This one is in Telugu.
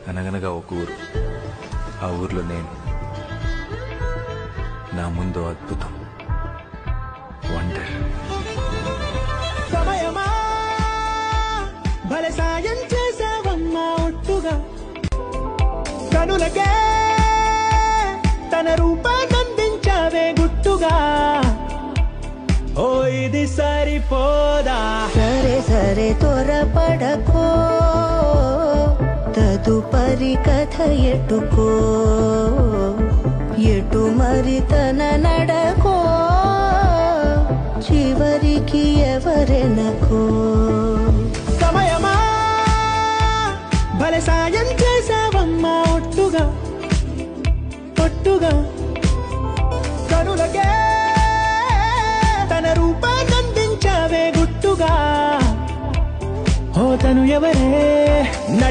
అనగనగా ఒక ఊరు, ఆ ఊర్లో నేను, నా ముందు అద్భుతం, వండర్. సమయమా భలే సాయం చేసావమ్మా ఒట్టుగా, కనులకే తన రూపాన్నందించావే గుట్టుగా. ఓ ఇది సరిపోదా, సరే సరే త్వరపడకో, తదుపరి కథ ఎటుకో, ఎటు మరి తన నడకో, చివరికి ఎవరెనకో. సమయమా భలే సాయం చేసావమ్మా ఒట్టుగా, ఒట్టుగా, కనులకే తన రూపాన్నందించావే గుట్టుగా. ఓ తను ఎవరే